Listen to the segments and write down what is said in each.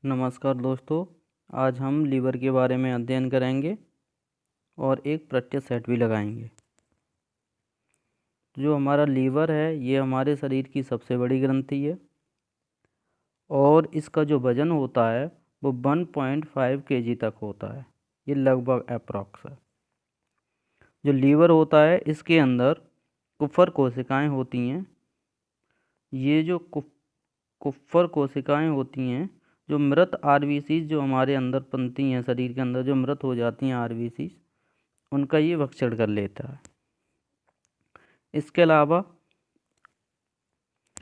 नमस्कार दोस्तों, आज हम लीवर के बारे में अध्ययन करेंगे और एक प्रत्यय सेट भी लगाएंगे। जो हमारा लीवर है ये हमारे शरीर की सबसे बड़ी ग्रंथि है और इसका जो वजन होता है वो 1.5 kg तक होता है। ये लगभग अप्रॉक्स है। जो लीवर होता है इसके अंदर कुफर कोशिकाएं होती हैं। ये जो कुफर कोशिकाएं होती हैं, जो मृत आरबीसी जो हमारे अंदर पनती हैं, शरीर के अंदर जो मृत हो जाती हैं आरबीसी, उनका ये भक्षण कर लेता है। इसके अलावा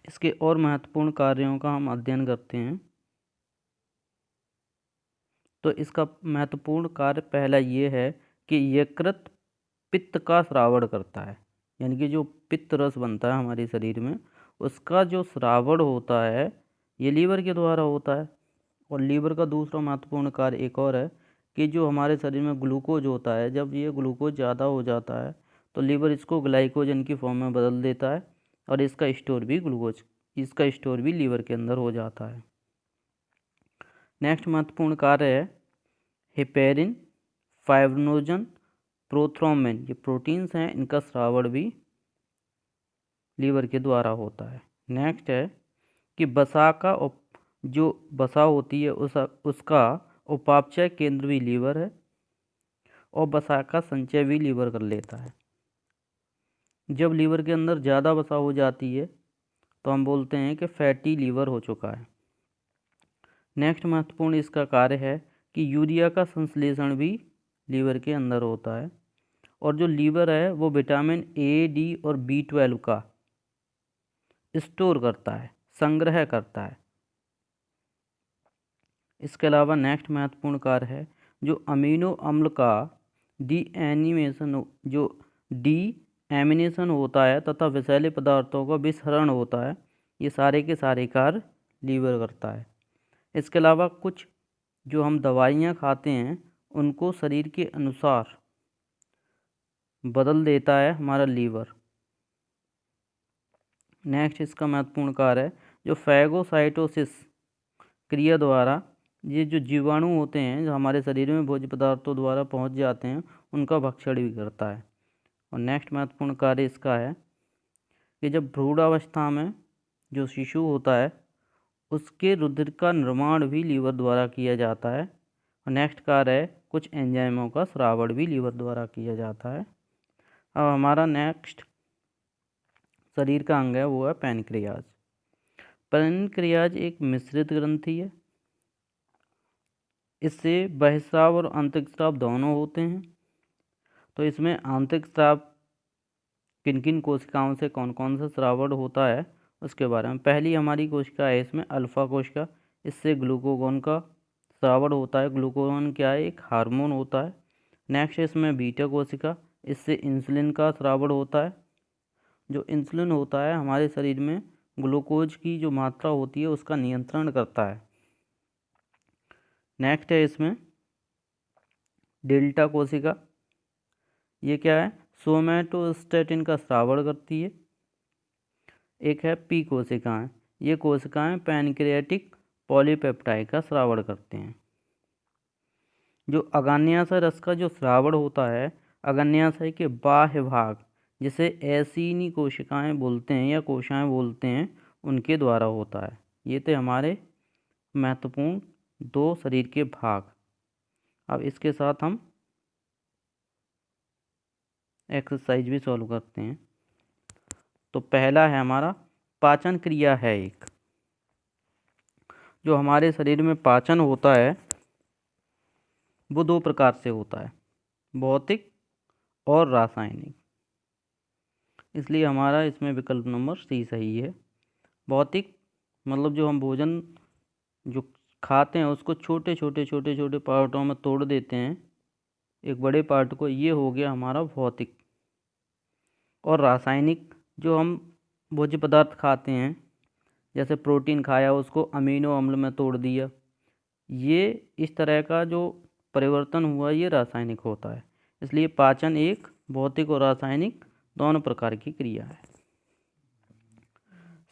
इसके और महत्वपूर्ण कार्यों का हम अध्ययन करते हैं। तो इसका महत्वपूर्ण कार्य पहला ये है कि यकृत पित्त का श्रावण करता है, यानी कि जो पित्त रस बनता है हमारे शरीर में उसका जो श्रावण होता है ये लीवर के द्वारा होता है। और लीवर का दूसरा महत्वपूर्ण कार्य एक और है कि जो हमारे शरीर में ग्लूकोज होता है, जब ये ग्लूकोज ज़्यादा हो जाता है तो लीवर इसको ग्लाइकोजन की फॉर्म में बदल देता है और इसका स्टोर भी लीवर के अंदर हो जाता है। नेक्स्ट महत्वपूर्ण कार्य है हेपेरिन, फाइब्रिनोजन, प्रोथ्रोम्बिन। ये प्रोटीन्स हैं, इनका श्रावण भी लीवर के द्वारा होता है। नेक्स्ट है कि वसा का जो वसा होती है उसका उपापचय केंद्र भी लीवर है और वसा का संचय भी लीवर कर लेता है। जब लीवर के अंदर ज़्यादा वसा हो जाती है तो हम बोलते हैं कि फैटी लीवर हो चुका है। नेक्स्ट महत्वपूर्ण इसका कार्य है कि यूरिया का संश्लेषण भी लीवर के अंदर होता है और जो लीवर है वो विटामिन ए, डी और B12 का स्टोर करता है, संग्रह करता है। इसके अलावा नेक्स्ट महत्वपूर्ण कार्य है जो अमीनो अम्ल का डीएमिनेशन होता है तथा विषैले पदार्थों का विसरण होता है। ये सारे के सारे कार्य लीवर करता है। इसके अलावा कुछ जो हम दवाइयाँ खाते हैं उनको शरीर के अनुसार बदल देता है हमारा लीवर। नेक्स्ट इसका महत्वपूर्ण कार्य है जो फैगोसाइटोसिस क्रिया द्वारा ये जो जीवाणु होते हैं जो हमारे शरीर में भोज्य पदार्थों द्वारा पहुंच जाते हैं उनका भक्षण भी करता है। और नेक्स्ट महत्वपूर्ण कार्य इसका है कि जब भ्रूणावस्था में जो शिशु होता है उसके रुधिर का निर्माण भी लीवर द्वारा किया जाता है। और नेक्स्ट कार्य है कुछ एंजाइमों का श्रावण भी लीवर द्वारा किया जाता है। अब हमारा नेक्स्ट शरीर का अंग है वो है पैनक्रियाज। पैनक्रियाज एक मिश्रित ग्रंथि है। इससे बहिस्राव और आंतरिक स्राव दोनों होते हैं। तो इसमें आंतरिक स्राव किन किन कोशिकाओं से कौन कौन सा श्रावण होता है उसके बारे में। पहली हमारी कोशिका है इसमें अल्फा कोशिका, इससे ग्लूकागोन का श्रावण होता है। ग्लूकागोन क्या है? एक हार्मोन होता है। नेक्स्ट इसमें बीटा कोशिका, इससे इंसुलिन का श्रावण होता है। जो इंसुलिन होता है हमारे शरीर में ग्लूकोज की जो मात्रा होती है उसका नियंत्रण करता है। नेक्स्ट है इसमें डेल्टा कोशिका, ये क्या है? सोमैटोस्टेटिन का श्रावण करती है। एक है पी कोशिकाएं, ये कोशिकाएं पैनक्रियाटिक पॉलीपेप्टाइड का श्रावण करते हैं। जो अग्न्याशय रस का जो श्रावण होता है अग्न्याशय के बाह्य भाग, जिसे एसिनी कोशिकाएं बोलते हैं या कोशिकाएं बोलते हैं, उनके द्वारा होता है। ये थे हमारे महत्वपूर्ण दो शरीर के भाग। अब इसके साथ हम एक्सरसाइज भी सॉल्व करते हैं। तो पहला है हमारा पाचन क्रिया है एक। जो हमारे शरीर में पाचन होता है वो दो प्रकार से होता है, भौतिक और रासायनिक। इसलिए हमारा इसमें विकल्प नंबर सी सही है। भौतिक मतलब जो हम भोजन जो खाते हैं उसको छोटे छोटे पार्टों में तोड़ देते हैं एक बड़े पार्ट को, ये हो गया हमारा भौतिक। और रासायनिक जो हम भोज्य पदार्थ खाते हैं, जैसे प्रोटीन खाया उसको अमीनो अम्ल में तोड़ दिया, ये इस तरह का जो परिवर्तन हुआ ये रासायनिक होता है। इसलिए पाचन एक भौतिक और रासायनिक दोनों प्रकार की क्रिया है।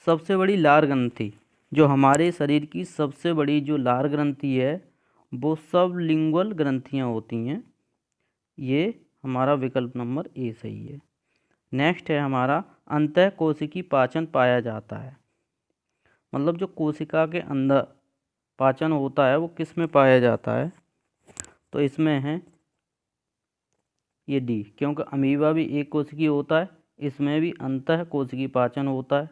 सबसे बड़ी लार ग्रंथि जो हमारे शरीर की सबसे बड़ी जो लार ग्रंथि है वो सबलिंगुअल ग्रंथियाँ होती हैं। ये हमारा विकल्प नंबर ए सही है। नेक्स्ट है हमारा अंतःकोशिकी पाचन पाया जाता है। मतलब जो कोशिका के अंदर पाचन होता है वो किस में पाया जाता है, तो इसमें है ये डी, क्योंकि अमीबा भी एक कोशिकीय होता है, इसमें भी अंतःकोशिकीय पाचन होता है।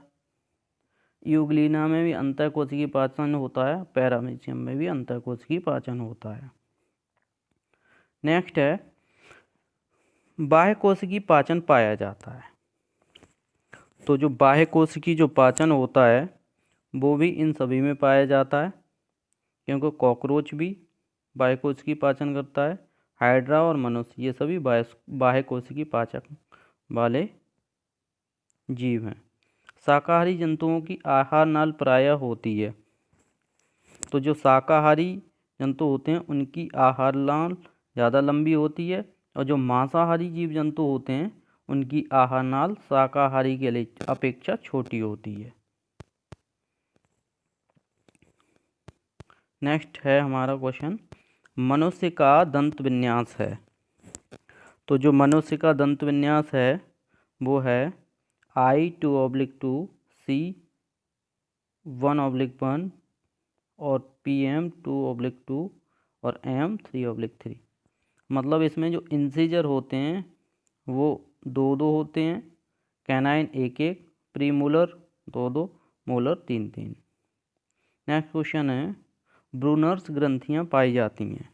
यूग्लिना में भी अंतःकोशिकीय पाचन होता है, पैरामीशियम में भी अंतःकोशिकीय पाचन होता है। नेक्स्ट है बाह्य कोशिकीय पाचन पाया जाता है। तो जो बाह्य कोशिकीय जो पाचन होता है वो भी इन सभी में पाया जाता है, क्योंकि कॉकरोच भी बाह्य कोशिकीय पाचन करता है, हाइड्रा और मनुष्य ये सभी बाह्य कोशिकीय पाचन वाले जीव हैं। शाकाहारी जंतुओं की आहार नाल प्रायः होती है। तो जो शाकाहारी जंतु होते हैं उनकी आहार नाल ज़्यादा लंबी होती है, और जो मांसाहारी जीव जंतु होते हैं उनकी आहार नाल शाकाहारी के लिए अपेक्षा छोटी होती है। नेक्स्ट है हमारा क्वेश्चन, मनुष्य का दंत विन्यास है। तो जो मनुष्य का दंत विन्यास है वो है I2/2, C1/1 और PM2/2 और M3/3। मतलब इसमें जो इंसीजर होते हैं वो 2-2 होते हैं, canine 1-1, premolar 2-2, molar 3-3। Next question है ब्रूनर्स ग्रंथियाँ पाई जाती हैं।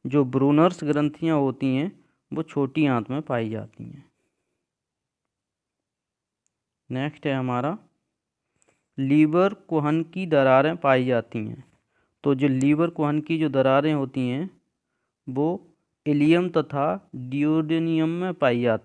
जो ब्रूनर्स ग्रंथियाँ होती हैं वो छोटी आंत में पाई जाती हैं। नेक्स्ट है हमारा लीवर कुहन की दरारें पाई जाती हैं। तो जो लीवर कुहन की जो दरारें होती हैं वो इलियम तथा डियोडेनियम में पाई जाती हैं।